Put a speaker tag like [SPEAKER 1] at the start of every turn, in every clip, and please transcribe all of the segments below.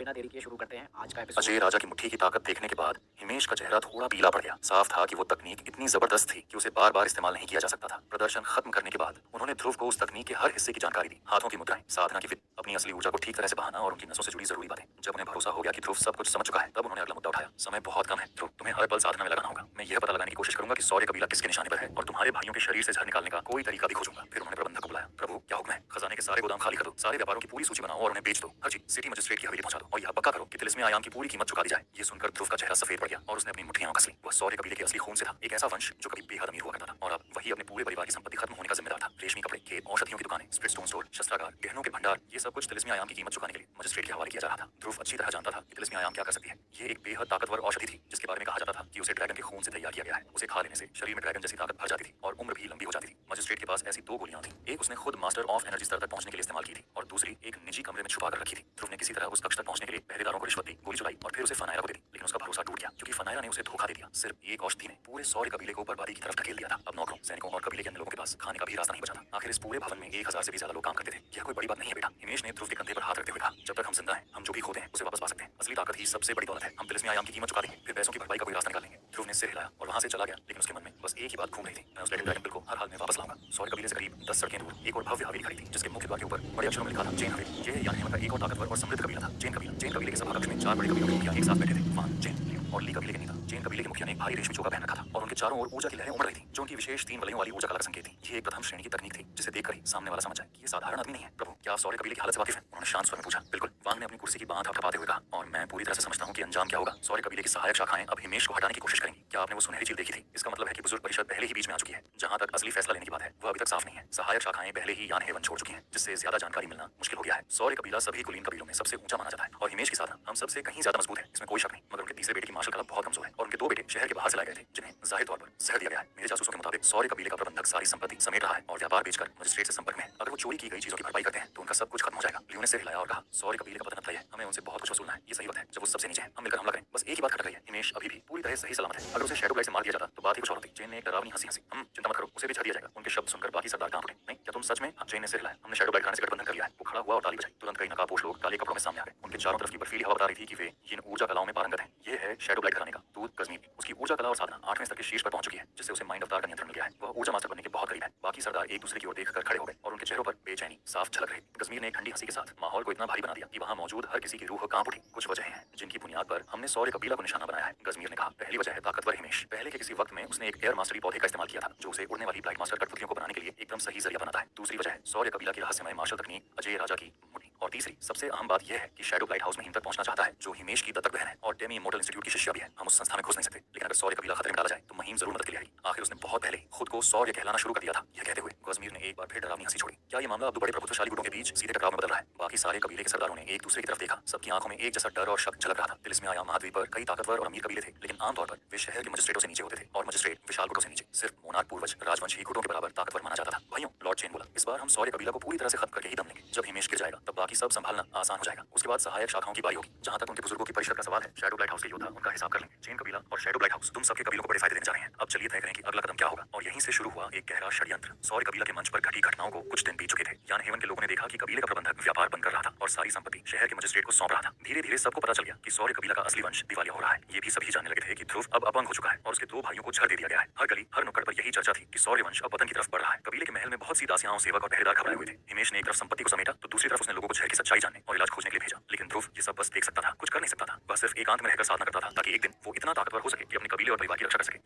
[SPEAKER 1] बिना देरी किए शुरू करते हैं आज का एपिसोड।
[SPEAKER 2] अजय राजा की मुट्ठी की ताकत देखने के बाद हिमेश का चेहरा थोड़ा पीला पड़ गया। साफ था कि वो तकनीक इतनी जबरदस्त थी कि उसे बार बार इस्तेमाल नहीं किया जा सकता था। प्रदर्शन खत्म करने के बाद उन्होंने ध्रुव को उस तकनीक के हर हिस्से की जानकारी दी। हाथों की मुद्राएं, साधना की विधि, अपनी असली ऊर्जा को ठीक तरह से बहाना और उनकी नसों से जुड़ी जरूरी बातें। जब उन्हें भरोसा हो गया कि ध्रुव सब कुछ समझ चुका है, तब उन्होंने अगला मुद्दा उठाया। समय बहुत कम है ध्रुव, तुम्हें हर पल साधना में लगाना होगा। मैं यह पता लगाने की कोशिश करूंगा कि सौर्य कबीला किसके निशाने पर है और तुम्हारे भाइयों के शरीर से जहर निकालने का कोई तरीका भी खोजूंगा। फिर उन्होंने प्रबंधक को बुलाया। प्रभु, क्या हुक्म है? खजाने के सारे गोदाम खाली कर दो, सारे व्यापारों की पूरी सूची बनाओ और उन्हें बेच दो। हर चीज सिटी मजिस्ट्रेट की हवेली पहुंचा दो और यह पक्का करो कि तिलिस्मी आयाम की पूरी कीमत चुका दी जाए। ये सुनकर ध्रुव का चेहरा सफेद पड़ गया और उसने अपनी मुट्ठियां कस ली। वह सौर्य कबीले के असली खून से था, एक ऐसा वंश जो कभी बेहद अमीर हुआ करता था और अब वही अपने पूरे परिवार की संपत्ति खत्म होने का जिम्मेदार था। रेशमी कपड़े, खेत, औषधियों की दुकानें, स्प्रिट स्टोन स्टोर, शस्त्रागार, गहनों के भंडार, ये सब कुछ तिलिस्मी आयाम की कीमत चुकाने के लिए मजिस्ट्रेट के हवाले किया जा रहा था। ध्रुव अच्छी तरह जानता था कि तिलिस्मी आयाम क्या कर सकती है। ये एक बेहद ताकतवर औषधि थी जिसके बारे में कहा जाता था कि उसे ड्रैगन के खून से तैयार किया गया है। उसे खा लेने से शरीर में ड्रैगन जैसी ताकत भर जाती थी और उम्र भी लंबी हो जाती थी। मजिस्ट्रेट के पास ऐसी दो गोलियां थी, एक उसने खुद मास्टर ऑफ एनर्जी स्तर तक पहुंचने के लिए इस्तेमाल की थी और दूसरी एक निजी कमरे में छुपा कर रखी थी। ध्रुव ने किसी तरह उस कक्ष तक पहुंचने के लिए पहरेदारों को रिश्वत दी, गोली चलाई और फिर उसे फनायरा को दे दी। लेकिन उसका भरोसा टूट गया क्योंकि फनायरा ने उसे धोखा दे दिया। सिर्फ एक औषधि ने पूरे सौर्य कबीले को बर्बादी की तरफ धकेल दिया था। अब नौकरों, सैनिकों और कबीले के अन्य लोगों के पास खाने का भी रास्ता नहीं बचा था। आखिर इस पूरे भवन में 1000 से भी ज्यादा लोग काम करते थे। यह कोई बड़ी बात नहीं है बेटा, हिमेश ने ध्रुव के कंधे पर हाथ रखते हुए कहा। जब तक हम जिंदा हैं, हम जो भी खोते हैं उसे वापस पा सकते हैं। असली ताकत ही सबसे बड़ी दौलत है। हम तिलिस्मी आयाम की कीमत चुका देंगे, फिर पैसों की भरपाई का कोई रास्ता निकालेंगे। ध्रुव ने सिर हिलाया और वहां से चला गया, लेकिन उसके मन में बस एक ही बात घूम रही थी। मैं उस ड्रैगन बिल को हर हाल में वापस लाऊंगा। सौर्य कबीले से करीब 10 सड़कें दूर एक और भव्य हवेली खड़ी थी जिसके मुख्य द्वार के ऊपर बड़े अक्षरों में लिखा था जैन हवेली। ये यानी हेमंत का एक और ताकतवर और समृद्ध कबीला था, जैन कबीला। जैन कबीले के सभा कक्ष में 4 बड़े कबीलों के मुखिया एक साथ बैठे थे। वान, जैन, लियो और ली कबीले के नेता। जैन कबीले के मुखिया ने एक भारी रेशमी चोगा पहन रखा था और उनके चारों ओर ऊर्जा की लहरें उमड़ रही थी जो उनकी विशेष 3 वलयों वाली ऊर्जा कला का संकेत थी। ये एक प्रथम श्रेणी की तकनीक थी जिसे देखकर ही सामने वाला समझ जाए कि ये साधारण आदमी नहीं है। प्रभु, क्या आप सौर्य कबीले की हालत से वाकिफ हैं? उन्होंने शांत स्वर में पूछा। बिल्कुल, वांग ने अपनी कुर्सी की बांह थपथपाते हुए कहा। और मैं पूरी तरह से समझता हूँ कि अंजाम क्या होगा। सौर्य कबीले की सहायक शाखाएं अब हिमेश को हटाने की कोशिश करेंगी। क्या आपने वो सुनहरी चील देखी थी? इसका मतलब है कि बुजुर्ग परिषद पहले ही बीच में आ चुकी है। जहां तक असली फैसला लेने की बात है, वह अभी तक साफ नहीं है। सहायक शाखाएं पहले ही यान हेवन छोड़ चुकी हैं, जिससे ज्यादा जानकारी मिलना मुश्किल हो गया है। सौर्य कबीला सभी कुलीन कबीलों में सबसे ऊंचा माना जाता है और हिमेश की साधना हम सबसे कहीं ज्यादा मजबूत है, इसमें कोई शक नहीं। मगर उनके तीसरे बेटे की मार्शल कला बहुत कमजोर है और उनके 2 बेटे शहर के बाहर से लाए गए थे जिन्हें जाहिर तौर पर जहर दिया गया है। मेरे जासूसों के मुताबिक सौर्य कबीले का प्रबंधक सारी संपत्ति समेट रहा है और व्यापार बेचकर मजिस्ट्रेट से संपर्क में है। अगर वो चोरी की गई चीजों की भरपाई करते हैं तो उनका सब कुछ खत्म हो जाएगा। लियो ने सिर हिलाया और कहा, सौर्य कबीले का पतन अब तय है, हमें उनसे बहुत कुछ वसूलना है। ये सही वक्त है जब वो सबसे नीचे है, हम मिलकर हमला करें। बस एक ही बात खटक रही है, हिमेश अभी भी पूरी तरह सही सलामत है। अगर उसे शैडो ब्लाइट से मार दिया जाता तो बात ही कुछ और होती। जैन ने एक डरावनी हंसी हंसी। चिंता मत करो, उसे भी छा दिया जाएगा। उनके शब्द सुनकर बाकी सरदार कांप उठे। नहीं, क्या तुम सच में? जैन ने सिर हिलाया। हमने शैडो ब्लाइट खाने से गठबंधन कर लिया है। वो खड़ा हुआ और ताली बजाई। तुरंत कई नकाबपोश लोग काले कपड़ों में सामने आ गए। उनके चारों तरफ की बर्फीली हवा बता रही थी कि वे इन ऊर्जा कलाओं में पारंगत हैं। ये है शैडो ब्लाइट घराने का दूत कश्मीर। उसकी ऊर्जा कला और साधना 8वें स्तर के शीर्ष पर पहुंच चुकी है, जिससे उसे माइंड अवतार का नियंत्रण मिल गया है। वह ऊर्जा मास्टर बनने के बहुत करीब है। बाकी सरदार एक दूसरे की ओर देखकर खड़े हो गए और उनके चेहरों पर बेचैनी साफ झलक रही। कश्मीर ने एक ठंडी हंसी के साथ माहौल को इतना भारी बना दिया कि वहां मौजूद हर किसी की रूह कांप उठी। कुछ वजहें हैं जिनकी बुनियाद पर हमने सौर्य कबीला को निशाना बनाया है, कश्मीर ने कहा। पहली वजह है ताकतवर हिमेश। पहले के किसी वक्त में उसने एक एयर मास्टरी पौधे का इस्तेमाल किया था जो उसे उड़ने वाली ब्लाइट मास्टर कठपुतलियों को बनाने के लिए एकदम सही जरिया बनाता है। दूसरी वजह है सौर्य कबीला की रहस्यमय मार्शल तकनीक अजय राजा की मुट्ठी। और तीसरी सबसे अहम बात यह है कि शैडो ब्लाइट हाउस में हिम तक पहुंचना चाहता है, जो हिमेश की दत्तक बहन है और डेमी इमोर्टल इंस्टीट्यूट की शिष्या भी है। हम उस संस्था में घुस नहीं सकते, लेकिन अगर सौर्य कबीला खतरे में डाला जाए तो मुहिम जरूर मदद के लिए आएगी। आखिर उसने बहुत पहले खुद को सौर्य कहलाना शुरू कर दिया था। यह कहते हुए कश्मीर ने एक बार फिर डरावनी हंसी छोड़ी। क्या ये मामला अब दो बड़े प्रभुत्वशाली गुटों के बीच सीधे टकराव में बदल रहा है? बाकी सारे कबीले के सरदारों ने एक दूसरे की तरफ देखा। सबकी आंखों में एक जैसा डर और शक झलक रहा था। तिलिस्मी आयाम महाद्वीप पर कई ताकतवर और अमीर कबीले थे, लेकिन आमतौर पर वे शहर के मजिस्ट्रेटों से नीचे होते थे और मजिस्ट्रेट विशाल गुटों से नीचे। सिर्फ मोनार्क पूर्वज राजवंशी गुटों के बराबर ताकतवर माना जाता था। भाइयों, लॉर्ड चेन बोला, इस बार हम सौर्य कबीला को पूरी तरह से खत्म करके ही दम लेंगे। जब हिमेश गिर जाएगा तब बाकी सब संभालना आसान हो जाएगा। उसके बाद सहायक शाखाओं की बारी होगी। जहां तक उनके बुजुर्गों की परिषद का सवाल है, शैडो ब्लाइट हाउस के योद्धा उनका हिसाब कर लेंगे। चेन कबीला और शैडो ब्लाइट हाउस तुम सबके कबीलों को बड़े फायदे देने जा रहे हैं। अब चलिए तय करें कि अगला कदम क्या होगा। और यहीं से शुरू हुआ एक गहरा षड्यंत्र। सौर्य कबीला के मंच पर घटी घटनाओं को कुछ दिन बीत चुके थे। यान हेवन के लोगों ने देखा कि कबीले का प्रबंधक व्यापार बंद कर रहा था और सारी संपत्ति शहर के मजिस्ट्रेट को सौंप रहा था। धीरे धीरे सबको पता चल गया कि सौर्य कबीला का असली वंश दिवालिया हो रहा है। ये भी सभी जानने लगे थे कि ध्रुव अब अपंग हो चुका है और उसके 2 भाइयों को छर दे दिया गया है। हर गली हर नुक्कड़ पर यही चर्चा थी कि सौर्य वंश अब पतन की तरफ बढ़ रहा है। कबीले के महल में बहुत सी दासियां, सेवक और पहरेदार घबराए हुए थे। हिमेश ने एक तरफ संपत्ति को समेटा तो दूसरी तरफ उसने लोगों को जहर की सच्चाई जानने और इलाज खोजने के लिए भेजा। लेकिन ध्रुव ये सब बस देख सकता था, कुछ कर नहीं सकता था। वह सिर्फ एकांत में रहकर साधना करता था ताकि एक दिन वो इतना ताकतवर हो सके कि अपने कबीले और परिवार की रक्षा कर सके।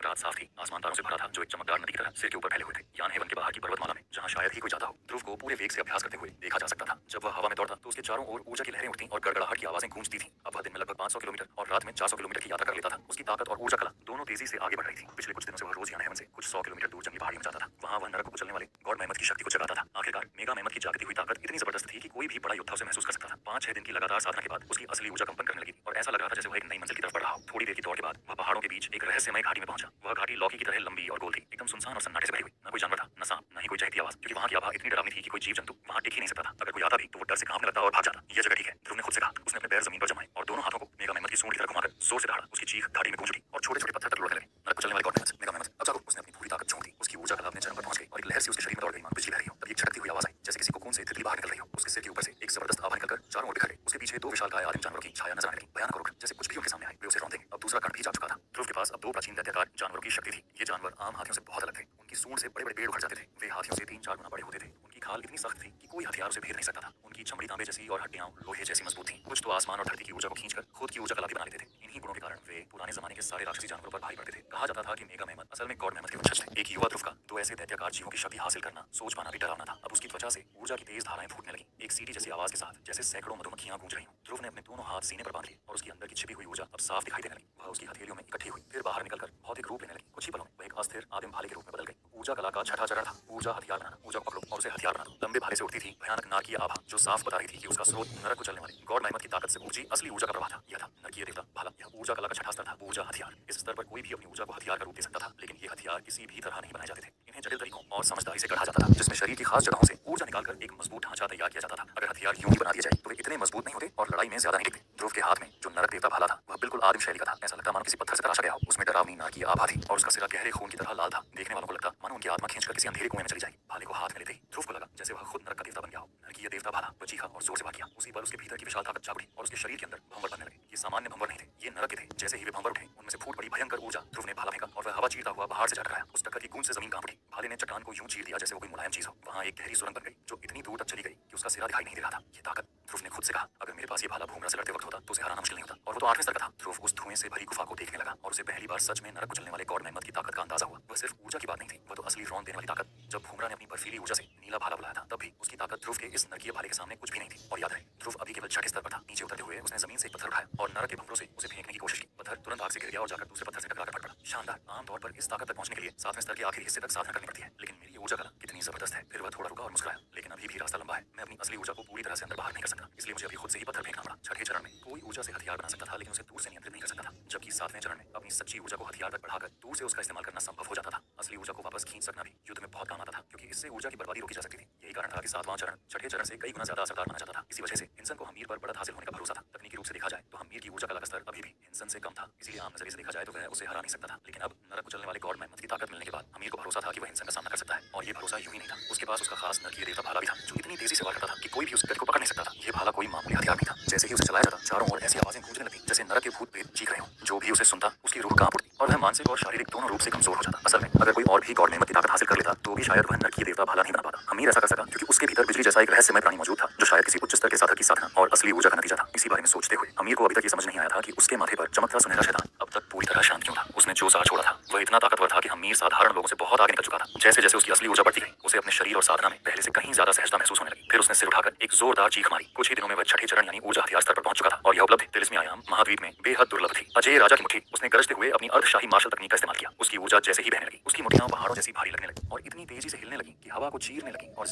[SPEAKER 2] रात साफ थी, आसमान तारों से भरा था जो एक चमकदार नदी की तरह सिर के ऊपर फैले हुए थे। यान हेवन के बाहर की पर्वतमाला में, जहां शायद ही कोई जाता हो, ध्रुव को पूरे वेग से अभ्यास करते हुए देखा जा सकता था। जब वह हवा में दौड़ता तो उसके चारों ओर ऊर्जा की लहरें उठती और गड़गड़ाहट की आवाजें गूंजती थीं। अब वह दिन में लगभग 500 किलोमीटर और रात में 400 किलोमीटर की यात्रा कर लेता था। उसकी ताकत और ऊर्जा कला दोनों तेजी से आगे बढ़ रही थी। पिछले कुछ दिनों से वह रोज यान हेवन से कुछ 100 किलोमीटर दूर जंगली पहाड़ियों में जाता था। वहां वह नरक को कुचलने वाले गॉड मेहमत की शक्ति को जगाता था। आखिरकार मेगा मेहमत की जागती हुई ताकत इतनी जबरदस्त थी कि कोई भी बड़ा योद्धा उसे महसूस कर सकता था। 5-6 दिन की लगातार साधना के बाद उसकी असली ऊर्जा कंपन करने लगी और ऐसा लग रहा था जैसे वह एक नई मंजिल की तरफ बढ़ रहा हो। थोड़ी देर की दौड़ के बाद वह पहाड़ों के बीच एक रहस्यमय घाटी में पहुंचा। वह घाटी लौकी की तरह लंबी और गोल थी, एकदम सुनसान और सन्नाटे से भरी हुई। न कोई जानवर था, न सांप, न ही कोई चहती आवाज, क्योंकि वहां की आभा इतनी डरावनी थी कि कोई जीव जंतु वहां टिक ही नहीं सकता था। अगर कोई आता भी तो वो डर से कांपने लगता और भाग जाता। यह जगह ठीक है, ध्रुव ने खुद से कहा। उसने अपने पैर जमीन पर जमाए और दोनों हाथों को मेगा मेहमत की सूंड की तरह घुमाकर जोर से दहाड़ा। उसकी चीख घाटी में गूंज उठी और छोटे छोटे पत्थर तक लुढ़कने लगे। नरक कुचलने वाले गॉड मेहमत, मेगा मेहमत, अब जागो। उसने अपनी पूरी ताकत झोंक दी। उसकी ऊर्जा कला अपने चरम पर पहुंच गई और एक लहर सी उसके शरीर में दौड़ गई, मानो बिजली लहरी हो। तब एक छटकती हुई आवाज आई, जैसे किसी कोकून से तितली बाहर निकल रही हो। उसके सिर के ऊपर से एक जबरदस्त आभा निकलकर चारों ओर बिखर गई। उसके पीछे 2 विशालकाय आदिम जानवरों की छाया नजर आने लगी, भयानक और उग्र, जैसे कुछ भी उनके सामने आए वे उसे रौंद देंगे। अब दूसरा कण भी जाग चुका था। ध्रुव के पास अब दो प्राचीन दैत्याकार जानवरों की शक्ति थी। ये जानवर आम हाथियों से बहुत अलग थे। उनकी सूंड से बड़े बड़े पेड़ उखड़ जाते थे। वे हाथियों से 3-4 गुना बड़े होते थे। उनकी खाल इतनी सख्त थी कि कोई हथियार उसे भेद नहीं सकता था। उनकी चमड़ी तांबे जैसी और हड्डियां लोहे जैसी मजबूत थी। कुछ तो आसमान और धरती की ऊर्जा को खींचकर खुद की ऊर्जा कला भी बना लेते थे। इन्हीं गुणों के कारण वे पुराने जमाने के सारे राक्षसी जानवरों पर भारी पड़ते थे। कहा जाता था कि मेगा मेहमत असल में गॉड मेहमत के वंशज थे। एक युवा ध्रुव का दो ऐसे दैत्याकार जीवों की शक्ति हासिल करना सोच पाना भी डरावना था। अब उसकी त्वचा से ऊर्जा की तेज धाराएं फूटने लगी, एक सीटी जैसी आवाज के साथ, जैसे सैकड़ों मधुमक्खियां गूंज रही हों। ध्रुव ने अपने दोनों हाथ सीने पर बांध लिए और उसकी अंदर की छिपी हुई ऊर्जा अब साफ दिखाई देने लगी। वह उसकी हथेलियों में इकट्ठी हुई, फिर बाहर निकलकर भौतिक रूप लेने लगी। कुछ ही पलों में वह एक अस्थिर आदिम भाले के रूप में बदल गई। ऊर्जा कला का छठा चरण था ऊर्जा हथियार बनाना। ऊर्जा को पकड़ो और उसे हथियार बना दो। लंबे भाले से उठती थी भयानक नारकीय आभा, जो साफ बता रही थी कि उसका स्रोत नरक को चलने वाले गॉड मेहमत की ताकत से उपजी असली ऊर्जा का प्रवाह था। यह था नरकीय देवता भाला। यह ऊर्जा कला का छठा स्तर था ऊर्जा हथियार। इस स्तर पर कोई भी अपनी ऊर्जा को हथियार का रूप दे सकता था, लेकिन ये हथियार किसी भी तरह नहीं बनाए जाते थे। इन्हें जटिल तरीकों और समझदारी से गढ़ा जाता था, जिसमें शरीर की खास जगहों से ऊर्जा निकालकर एक मजबूत ढांचा तैयार किया जाता था। अगर हथियार यूं ही बना दिए जाए तो वे इतने मजबूत नहीं होते और लड़ाई में ज्यादा नहीं टिकते। ध्रुव के हाथ में जो नरक देवता भाला था वह बिल्कुल आदिम शैली का था। ऐसा लगता मानो किसी पत्थर से तराशा गया हो। उसमें डरावनी नारकीय आभा थी और उसका सिरा गहरे खून की तरह लाल था। देखने वालों को लगता मानो उनकी आत्मा खींचकर किसी अंधेरे कुएं में चली जाएगी। भाले को हाथ में लेते ही ध्रुव को लगा जैसे वह खुद नरक का देवता बन गया हो। नरकीय देवता भाला वह चीखा और जोर से भाग गया। उसी पल उसके भीतर की विशाल ताकत जाग उठी और उसके शरीर के अंदर भंवर बनने लगे। ये सामान्य भंवर नहीं थे, ये नरक के थे। जैसे ही वे भंवर उठे उनमें से फूट पड़ी भयंकर ऊर्जा। ध्रुव ने भाला फेंका और वह हवा चीरता हुआ बाहर से जा टकराया। उस टक्कर की गूंज से जमीन कांप उठी। भाले ने चट्टान को यूं चीर दिया जैसे वो कोई मुलायम चीज हो। वहां एक गहरी सुरंग बन गई जो इतनी दूर तक चली गई कि उसका सिरा दिखाई नहीं दे रहा था। ये ताकत, ध्रुव ने खुद से कहा, अगर मेरे पास ये भाला भूमरा से लड़ते वक्त होता तो उसे हराना मुश्किल नहीं होता। और वो तो 8वें स्तर का था। ध्रुव उस धुएं से भरी गुफा को देखने लगा और उसे पहली बार सच में नरक को चलने वाले गॉड मेहमत की ताकत का अंदाजा हुआ। वह सिर्फ ऊर्जा की बात नहीं थी, वह तो असली रौंद देने वाली ताकत। जब भूमरा ने अपनी बर्फीली ऊर्जा से नीला भाला बुलाया था तब भी उसकी ताकत ध्रुव के इस नरकीय भाले के सामने कुछ भी नहीं थी। और याद रहे, ध्रुव अभी केवल छठे स्तर पर था। नीचे उतरते हुए उसने जमीन से एक पत्थर उठाया और नरक के भंवरों से उसे फेंकने की कोशिश की। पत्थर तुरंत आग से गिर गया और जाकर दूसरे पत्थर से टकराकर फट पड़ा। शानदार। आमतौर पर इस ताकत तक पहुंचने के लिए 7वें स्तर के आखिरी हिस्से तक साधना करनी पड़ती है, लेकिन मेरी ऊर्जा कला कितनी जबरदस्त है। फिर वह थोड़ा रुका और मुस्कुराया, लेकिन अभी भी रास्ता लंबा है। मैं अपनी असली ऊर्जा को पूरी तरह से अंदर बाहर नहीं कर सकता, इसलिए मुझे अभी खुद से ही पत्थर फेंकना पड़ा। छठे चरण में कोई ऊर्जा से हथियार बना सकता था, लेकिन उसे दूर से नियंत्रित नहीं कर सकता था। जबकि 7वें चरण में अपनी सच्ची ऊर्जा को हथियार तक बढ़ाकर दूर से उसका इस्तेमाल करना संभव हो जाता था। असली ऊर्जा को वापस खींच सकना भी युद्ध में बहुत काम आता था, क्योंकि इससे ऊर्जा की बर्बादी रोकी जा सकती थी। यही कारण था कि 7वां चरण छठे चरण से कई गुना ज्यादा असरदार माना जाता था। इसी वजह से हिंसन को हमीर पर बढ़त हासिल होने का भरोसा था। तकनीकी रूप से देखा जाए तो हमीर की ऊर्जा कला का स्तर अभी भी हिंसन से कम था, इसीलिए आम नजरिए से देखा जाए तो वह उसे हरा नहीं सकता था। लेकिन अब नरक को चलने वाले गॉड मेहमत की ताकत मिलने के बाद हमीर को भरोसा था कि वह हिंसन का सामना कर सकता है। और ये भरोसा यूं ही नहीं था, उसके पास उसका खास नरकीय देवता भाला भी था, जो इतनी तेजी से वार करता था कि कोई भी उस गति को पकड़ नहीं सकता था। ये भाला कोई मामूली हथियार नहीं था। जैसे ही उसे चलाया जाता चारों ओर ऐसी आवाजें गूंजने लगती जैसे नरक के भूत प्रेत चीख रहे हों। जो भी उसे सुनता उसकी रूह कांप उठती और वह मानसिक और शारीरिक दोनों रूप से कमजोर हो जाता। असल में अगर कोई और भी गॉड मेहमत की ताकत हासिल कर लेता तो भी शायद वह नरकीय देवता भाला नहीं बना पाता। हमीर ऐसा कर सका क्योंकि उसके भीतर बिजली जैसा एक रहस्यमय प्राणी मौजूद था, जो शायद किसी उच्च स्तर के साधक की साधना और असली ऊर्जा का नतीजा था। इसी बारे में सोचते हुए हमीर को अभी तक ये समझ नहीं आया था कि उसके माथे पर चमकता सुनहरा शैतान अब तक पूरी तरह शांत क्यों था। उसने जो सार छोड़ा था वह इतना ताकतवर था कि हमीर साधारण लोगों से बहुत आगे निकल चुका था। जैसे जैसे उसकी असली ऊर्जा बढ़ती गई उसे अपने शरीर और साधना में पहले से कहीं ज्यादा सहजता महसूस होने लगी। फिर उसने सिर उठाकर एक जोरदार चीख मारी। कुछ ही दिनों में वह छठे चरण यानी ऊर्जा हथियार स्तर पर पहुंच चुका था और यह उपलब्धि तिलिस्मी आयाम महाद्वीप में बेहद दुर्लभ थी। अजय राजा की मुट्ठी। उसने गरजते हुए अपनी अर्धशाही मार्शल तकनीक का इस्तेमाल किया। उसकी ऊर्जा जैसे ही बहने लगी उसकी मुट्ठियां पहाड़ों जैसी भारी लगने लगी और इतनी तेजी से हिलने लगी कि हवा को चीरने लगी और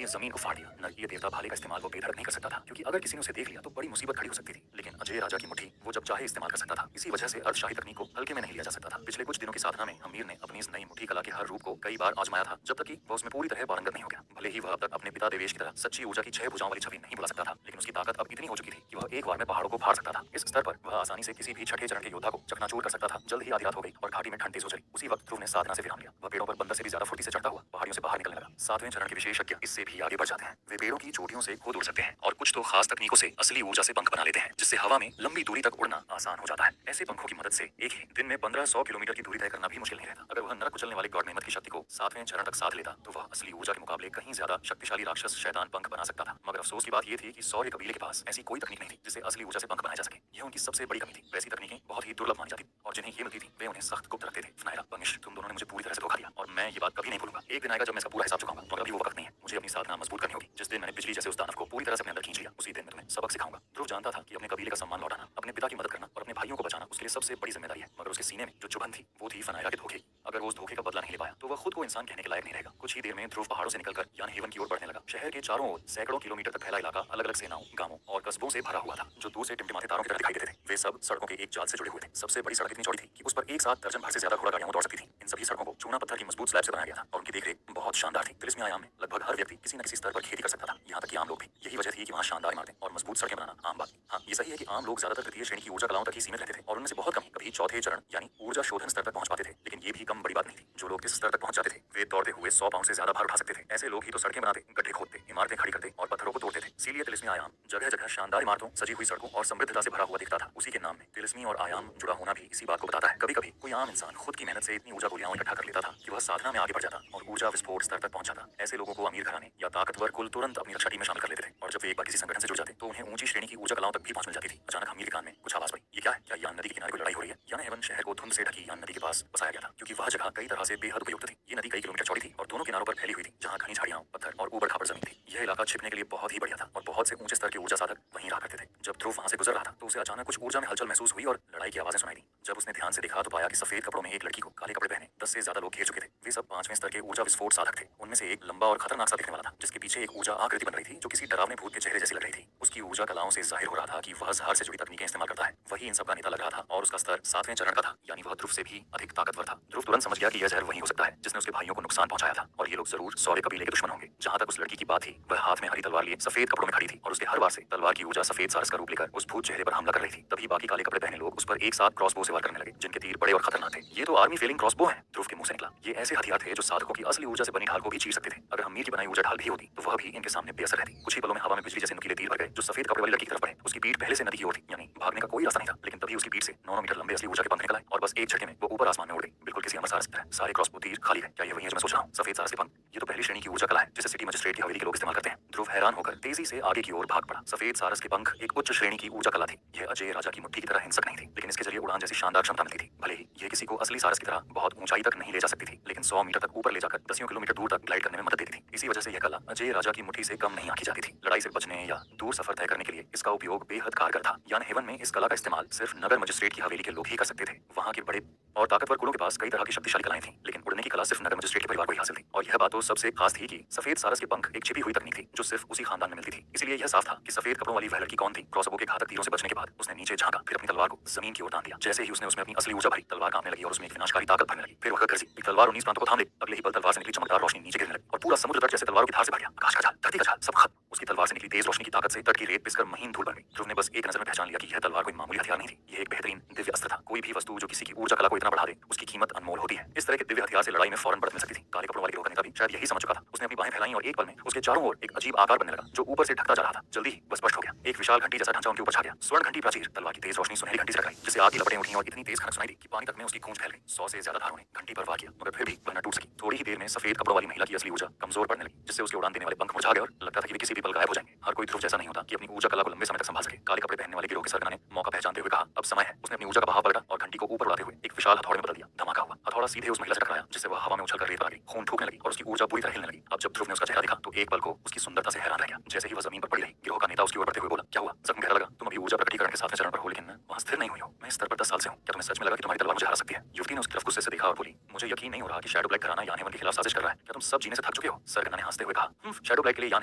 [SPEAKER 2] जमीन को फाड़ दिया। नरकीय देवता भाले का इस्तेमाल वो बेधड़क नहीं कर सकता था, क्योंकि अगर किसी ने उसे देख लिया तो बड़ी मुसीबत खड़ी हो सकती थी। लेकिन अजय राजा की मुट्ठी वो जब चाहे इस्तेमाल कर सकता था। इसी वजह से अर्धशाही तकनीक को हल्के में नहीं लिया जा सकता था। पिछले कुछ दिनों की साधना में हमीर ने अपनी इस नई मुट्ठी कला के हर रूप को कई बार आजमाया था, जब तक कि वह उसमें पूरी तरह पारंगत नहीं हो गया। भले ही वह अब तक अपने पिता देवेश की तरह सच्ची ऊर्जा की 6 भुजाओं वाली छवि नहीं बुला सकता था, लेकिन उसकी ताकत अब इतनी हो चुकी थी कि वह एक बार में पहाड़ों को फाड़ सकता था। इस स्तर पर वह आसानी से किसी भी छठे चरण के योद्धा को चकनाचूर कर सकता था। जल्द ही आधी रात हो गई और घाटी में ठंड तेज हो चली। उसी वक्त ध्रुव ने साधना से विराम लिया। वह पेड़ों पर बंदर से भी ज्यादा फुर्ती से चढ़ता हुआ पहाड़ियों से बाहर निकलने लगा। 7वें चरण के विशेषज्ञ इससे भी आगे बढ़ जाते हैं। वे पेड़ों की चोटियों से खुद उड़ सकते हैं और कुछ तो खास तकनीकों से असली ऊर्जा से पंख बना लेते हैं, जिससे हवा में लंबी दूरी तक उड़ना आसान हो जाता है। ऐसे पंखों की मदद से एक ही दिन में 1500 किलोमीटर की दूरी तय करना भी मुश्किल नहीं रहता। अगर वह नरक को चलने वाले गॉड मेहमत की शक्ति को 7वें चरण तक साध लेता तो वह असली ऊर्जा के मुकाबले कहीं ज्यादा शक्तिशाली राक्षस शैतान पंख बना सकता था। मगर अफसोस की बात यह थी कि सौर्य कबीले के पास ऐसी कोई तकनीक नहीं थी जिससे असली ऊर्जा से पंख बनाया जा सके। यह उनकी सबसे बड़ी कमी थी। वैसी तकनीकें बहुत ही दुर्लभ मानी जाती और जिन्हें ये मिलती थी वे उन्हें सख्त गुप्त रखते थे। फनायरा, बनिश, तुम दोनों ने मुझे पूरी तरह से धोखा दिया और मैं ये बात कभी नहीं भूलूंगा। एक दिन आएगा जब मैं इसका पूरा हिसाब चुकाऊंगा, मगर अभी वो वक्त नहीं है। मुझे अपनी साधना मजबूत करनी होगी। जिस दिन मैंने बिजली जैसे उस दानव को पूरी तरह से अपने अंदर खींच लिया उसी दिन मैं तुम्हें सबक सिखाऊंगा। ध्रुव जानता था कि अपने कबीले का सम्मान लौटाना, अपने पिता की मदद करना और अपने भाइयों को बचाना उसके लिए सबसे बड़ी जिम्मेदारी है। मगर उसके सीने में जो चुभन थी वो थी फनायरा के धोखे की। अगर वो उस धोखे का बदला नहीं ले पाया तो वह खुद को इंसान कहने के लायक नहीं रहेगा। कुछ ही देर में ध्रुव पहाड़ों से निकलकर यान हेवन की ओर बढ़ने लगा। शहर के चारों ओर सैकड़ों किलोमीटर तक फैला इलाका अलग अलग सेनाओं, गांवों और कस्बों से भरा हुआ था, जो दूर से टिमटिमाते तारों की तरह दिखाई देते थे। वे सब सड़कों के एक जाल से जुड़े हुए थे। सबसे बड़ी सड़क इतनी चौड़ी थी कि उस पर एक साथ दर्जन भर से ज्यादा घोड़ा गाड़ियां दौड़ सकती थी। इन सभी सड़कों को चूना पत्थर की मजबूत स्लैब से बनाया गया था और उनकी देखरेख बहुत शानदार थी। तिलिस्मी आयाम में लगभग हर व्यक्ति किसी न किसी स्तर पर खेती कर सकता था, यहाँ तक कि आम लोग भी। यही वजह थी कि वहाँ शानदार इमारतें और मजबूत सड़कें बनाना आम बात। हाँ, ये सही है कि आम लोग ज्यादातर तृतीय श्रेणी की ऊर्जा कलाओं तक ही सीमित रहते थे और उनमें से बहुत कम ही कभी चौथे चरण यानी ऊर्जा शोधन स्तर तक पहुंच पाते थे, लेकिन ये भी कम कम बड़ी बात नहीं थी। जो लोग इस स्तर तक पहुंच जाते थे वे दौड़ते हुए 100 पाउंड से ज्यादा भार उठा सकते थे। ऐसे लोग ही तो सड़कें बनाते, गड्ढे खोदते, इमारतें खड़ी करते और पत्थरों को तोड़ते थे। इसीलिए तिलिस्मी आयाम जगह जगह शानदार इमारतों, सजी हुई सड़कों और समृद्धता से भरा हुआ दिखता था। उसी के नाम में तिलिस्मी और आयाम जुड़ा होना भी इसी बात को बताता है। कभी कभी कोई आम इंसान खुद की मेहनत से इतनी ऊर्जा गोलियां इकट्ठा कर लेता था कि वह साधना में आगे बढ़ जाता और ऊर्जा विस्फोट स्तर तक पहुंच जाता। ऐसे लोगों को अमीर घराने या ताकतवर कुल तुरंत अपनी रक्षा टीम में शामिल कर लेते थे और जब वे एक बार किसी संगठन से जुड़ जाते तो उन्हें ऊंची श्रेणी की ऊर्जा कलाओं तक भी पहुंच मिल जाती थी। अचानक हमीर के कान में कुछ आवाज पड़ी। ये क्या है? क्या यान नदी के किनारे कोई लड़ाई हो रही है? यान हेवन शहर को धुंध से ढकी यान नदी के पास बसाया गया था क्योंकि वह जगह कई तरह से बेहद उपयुक्त थी। ये नदी कई किलोमीटर चौड़ी थी और दोनों किनारों पर फैली हुई थी, जहां घनी झाड़ियां, पत्थर और ऊबड़ खाबड़ जमीन थी। यह इलाका छिपने के लिए बहुत ही बढ़िया था और बहुत से ऊंचे स्तर के ऊर्जा साधक वहीं रहा करते थे। जब ध्रुव वहां से गुजर रहा था तो उसे अचानक कुछ ऊर्जा में हलचल महसूस हुई और लड़ाई की आवाजें सुनाई दी। जब उसने ध्यान से देखा तो पाया कि सफेद कपड़ों में एक लड़की को काले कपड़े पहने 10 से ज्यादा लोग घेर चुके थे। वे सब 5वें स्तर के ऊर्जा विस्फोट साधक थे। उनमें से एक लंबा और खतरनाक सा दिखने वाला था, जिसके पीछे एक ऊर्जा आकृति बन रही थी जो किसी डरावने भूत के चेहरे जैसी लग रही थी। उसकी ऊर्जा कलाओं से जाहिर हो रहा था कि वह जहर से जुड़ी तकनीकें इस्तेमाल करता है। वही इन सब का नेता लग रहा था और उसका स्तर 7वें चरण का था, यानी वह ध्रुव से भी अधिक ताकतवर था। ध्रुव तुरंत समझ गया कि यह जहर वही हो सकता है जिसने उसके भाइयों को नुकसान पहुंचाया था और ये लोग जरूर सौर्य कबीले के दुश्मन होंगे। जहां तक उस लड़की की बात थी, वह हाथ में हरी तलवार लिए सफेद कपड़ों में खड़ी थी और उसके हर वार से तलवार की ऊर्जा सफेद सारस का रूप लेकर उस भूत चेहरे पर हमला कर रही थी। तभी बाकी काले कपड़े पहने लोग उस पर एक साथ क्रॉसबो से वार करने लगे, जिनके तीर बड़े और खतरनाक थे। ये तो आर्मी फेलिंग क्रॉसबो है, ध्रुव के मुंह से निकला। ये ऐसे हथियार थे जो साधकों की असली ऊर्जा से बनी ढाल को भी चीर सकते थे। अगर हमीर की बनाई ऊर्जा ढाल भी होती तो वह भी इनके सामने बेअसर रहती। कुछ ही पलों में हवा में बिजली जैसे नुकीले तीर भर गए जो सफेद कपड़े वाली लड़की की तरफ बढ़े। उसकी पीठ पहले से नदी की ओर थी, यानी भागने का कोई रास्ता नहीं था। लेकिन तभी उसकी पीठ से 9 मीटर लंबे असली ऊर्जा के पंख निकल आए और बस एक झटके में वो ऊपर आसमान में उड़ गई, बिल्कुल किसी अमर सारस की तरह। सारे क्रॉसबो तीर खाली है। क्या ये वही है जो मैं सोच रहा हूँ? सफेद सारस के पंख, ये तो पहली श्रेणी की ऊर्जा कला है जिसे सिटी मजिस्ट्रेट की हवेली के लोग इस्तेमाल करते हैं। ध्रुव हैरान होकर तेजी से आगे की ओर भाग पड़ा। सफेद सारस के पंख एक उच्च श्रेणी की ऊर्जा कला थी। यह अजय राजा की मुट्ठी की तरह हिंसक नहीं थी, लेकिन इसके जरिए उड़ान जैसी शानदार क्षमता मिलती थी। भले ही यह किसी को असली सारस की तरह बहुत ऊंचाई तक नहीं ले जा सकती थी, लेकिन 100 मीटर तक ऊपर ले जाकर दसियों किलोमीटर दूर तक ग्लाइड करने में मदद देती थी। इसी वजह से यह कला अजय राजा की मुट्ठी से कम नहीं आंकी जाती थी। लड़ाई से बचने या दूर सफर तय करने के लिए इसका उपयोग बेहद कारगर था। यान हेवन में इस कला का इस्तेमाल सिर्फ नगर मजिस्ट्रेट की हवेली के लोग ही कर सकते थे। वहाँ के बड़े और ताकतवर कुलों के पास कई तरह की शक्तिशाली कलाएं थीं, लेकिन उड़ने की कला सिर्फ नगर मजिस्ट्रेट के परिवार को ही हासिल थी। और यह बात तो सबसे खास थी कि सफेद सारस के पंख एक छिपी हुई तकनीक थी जो सिर्फ उसी खानदान में मिलती थी। इसलिए यह साफ था कि सफेद कपड़ों वाली वह लड़की कौन थी। क्रॉसबो के घातक तीरों से बचने के बाद उसने नीचे झांका, फिर अपनी तलवार को जमीन की ओर तान दिया। जैसे ही उसने उसमें अपनी असली ऊर्जा भरी, तलवार कांपने लगी और उसमें एक विनाशकारी ताकत भरने लगी। फिर वह गरजी, तलवार 19 प्रांतों को थाम ले। अगले ही पल तलवार से निकली चमकदार रोशनी नीचे गिरने लगी और पूरा समुद्र तट जैसे तलवारों की धार से भर गया। आकाश का जाल, धरती का जाल, सब खत्म। उसकी तलवार से निकली तेज रोशनी की ताकत से तट की रेत पिसकर महीन धूल बन गई। ध्रुव ने बस एक नजर में पहचान लिया कि यह तलवार कोई मामूली हथियार नहीं थी। यह एक बेहतरीन दिव्य अस्त्र था। कोई भी वस्तु जो किसी की ऊर्जा कला को इतना बढ़ा दे, उसकी कीमत अनमोल होती है। इस तरह के दिव्य हथियार से लड़ाई में फौरन बढ़त मिल सकती थी। काले कपड़ों वाले गिरोह का नेता भी शायद यही समझ चुका था। उसने अपनी बाहें फैलाई और एक पल में उसके चारों ओर एक अजीब आकार बनने लगा जो ऊपर से ढकता जा रहा था। जल्दी ही वह स्पष्ट हो गया। एक विशाल घंटी जैसा ढांचा उनके ऊपर छा गया। स्वर्ण घंटी प्राचीर, तलवार की तेज रोशनी सुनहरी घंटी से टकराई, जिससे आग की लपटें उठी और इतनी तेज खनक सुनाई दी कि पानी तक में उसकी गूंज फैल गई। 100 से ज्यादा धारों ने घंटी पर वार किया, मगर फिर भी वह न टूट सकी। थोड़ी ही देर में सफेद कपड़ों वाली महिला की असली ऊर्जा कमजोर पड़ने लगी, जिससे उसके उड़ान देने वाले पंख मुरझा गए और लगता था कि वे किसी भी पल गायब हो जाएंगे। हर कोई ध्रुव जैसा नहीं होता कि अपनी ऊर्जा कला को लंबे समय तक संभाल सके। काले कपड़े पहनने वाले गिरोह के सरगना ने मौका पहचानते हुए कहा, अब समय है। उसने अपनी ऊर्जा का बहाव पलटा और घंटी को ऊपर उड़ाते हुए एक विशाल हथौड़े में बदल दिया। धमाका हुआ, हथौड़ा सीधे उस महिला से टकराया, जिससे वह हवा में उछलकर रेत पर आ गई। खून थूकने लगी और उसकी ऊर्जा पूरी तरह हिलने लगी। अब जब ध्रुव ने उसका चेहरा देखा तो एक पल को उसकी सुंदरता से हैरान रह गया। जैसे ही वह जमीन पर पड़ी रही, गिरोह का नेता उसकी ओर बढ़ते हुए बोला, क्या हुआ? जख्म गहरा लगा? तुम अभी ऊर्जा प्रकटीकरण के 7वें चरण पर हो, लेकिन वहां स्थिर नहीं हुई हो। मैं इस स्तर पर 10 साल से हूँ। क्या तुम्हें सच में लगा कि तुम्हारी तलवार मुझे हरा सकती है? युवती ने उसकी तरफ गुस्से से देखा और बोली, मुझे यकीन नहीं हो रहा कि शैडो ब्लैक घराना यान हेवन के खिलाफ साजिश कर रहा है। क्या तुम सब जीने से थक चुके हो? सरगना ने हंसते हुए कहा, शैडो ब्लैक के लिए यान